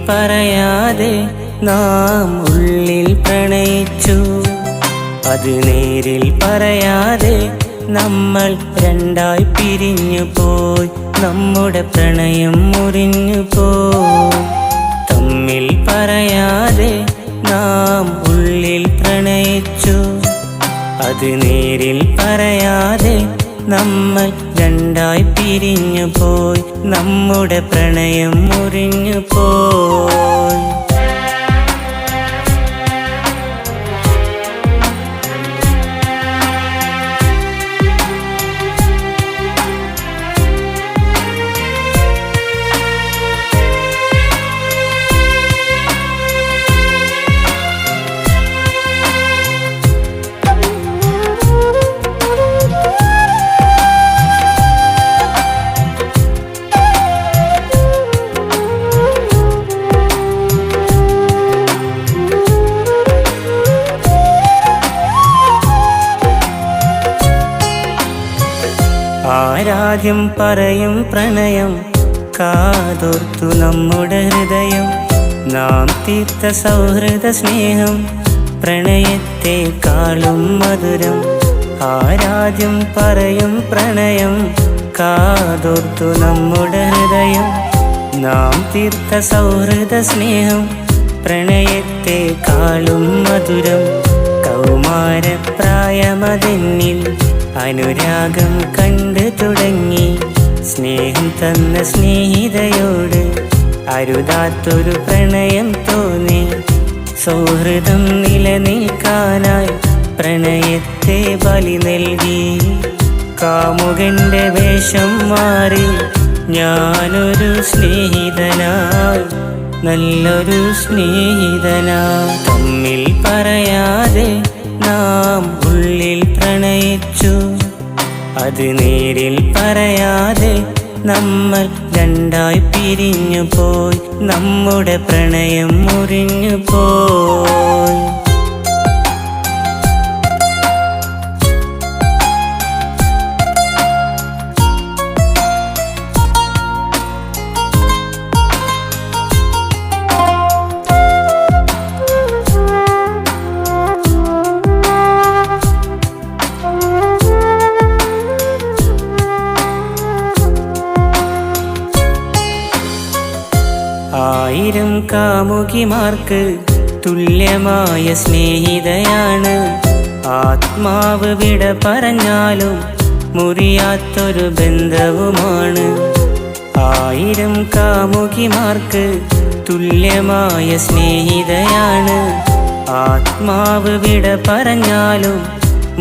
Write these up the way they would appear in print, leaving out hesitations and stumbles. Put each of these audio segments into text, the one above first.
പറയാതെ നാം ഉള്ളിൽ പ്രണയിച്ചു. അത് നേരിൽ പറയാതെ നമ്മൾ രണ്ടായി പിരിഞ്ഞു പോയി. നമ്മുടെ പ്രണയം മുറിഞ്ഞു പോയി. തമ്മിൽ പറയാതെ നാം ഉള്ളിൽ പ്രണയിച്ചു. അത് നേരിൽ പറയാതെ നമ്മൾ രണ്ടായി പിരിഞ്ഞു പോയി. നമ്മുടെ പ്രണയം മുറിഞ്ഞു പോയി. ആരാദ്യം പറയും പ്രണയം കാതോർത്തു നമ്മുടെ ഹൃദയം. നാം തീർത്ത സൗഹൃദ സ്നേഹം പ്രണയത്തെക്കാളും മധുരം. ആരാദ്യം പറയും പ്രണയം കാതോർത്തു നമ്മുടെ ഹൃദയം. നാം തീർത്ത സൗഹൃദ സ്നേഹം പ്രണയത്തെക്കാളും മധുരം. കൗമാരപ്രായമതെന്നിൽ അനുരാഗം കണ്ടു തുടങ്ങി. സ്നേഹം തന്ന സ്നേഹിതയോട് അരുതാത്തൊരു പ്രണയം തോന്നി. സൗഹൃദം നിലനിൽക്കാനായി പ്രണയത്തെ ബലി നൽകി. കാമുകന്റെ വേഷം മാറി ഞാനൊരു സ്നേഹിതനായി, നല്ലൊരു സ്നേഹിതനായി. തമ്മിൽ പറയാതെ നാം ഉള്ളിൽ പ്രണയിച്ചു. അത് നേരിൽ പറയാതെ നമ്മൾ രണ്ടായി പിരിഞ്ഞു പോയി. നമ്മുടെ പ്രണയം മുറിഞ്ഞു പോയി. ആയിരം കാമുകിമാർക്ക് തുല്യമായ സ്നേഹിതയാണ്. ആത്മാവ് വിട പറഞ്ഞാലും മുറിയാത്തൊരു ബന്ധവുമാണ്. ആയിരം കാമുകിമാർക്ക് തുല്യമായ സ്നേഹിതയാണ്. ആത്മാവ് വിട പറഞ്ഞാലും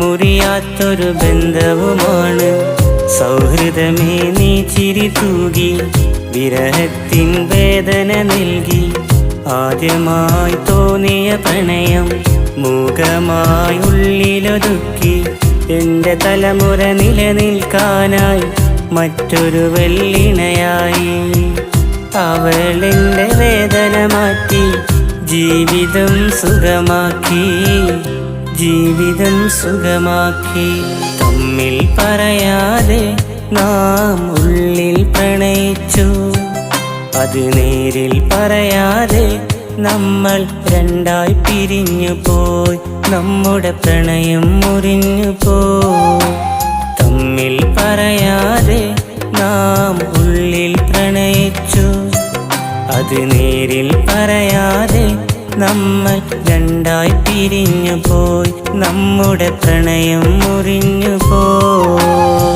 മുറിയാത്തൊരു ബന്ധവുമാണ്. സൗഹൃദമേ നീ ചിരി തൂകി വിരഹത്തിൻ വേദന നൽകി. ആദ്യമായി തോന്നിയ പ്രണയം മൂകമായി ഉള്ളിലൊതുക്കി. എൻ്റെ തലമുറ നിലനിൽക്കാനായി മറ്റൊരു വെള്ളിണയായി. അവളെൻ്റെ വേദന മാറ്റി ജീവിതം സുഖമാക്കി, ജീവിതം സുഖമാക്കി. തമ്മിൽ പറയാതെ നാം ഉള്ളിൽ പ്രണയിച്ചു. അത് നേരിൽ പറയാതെ നമ്മൾ രണ്ടായി പിരിഞ്ഞു പോയി. നമ്മുടെ പ്രണയം മുറിഞ്ഞു പോയി. തമ്മിൽ പറയാതെ നാം ഉള്ളിൽ പ്രണയിച്ചു. അത് നേരിൽ പറയാതെ നമ്മൾ രണ്ടായി പിരിഞ്ഞു പോയി. നമ്മുടെ പ്രണയം മുറിഞ്ഞു പോയി.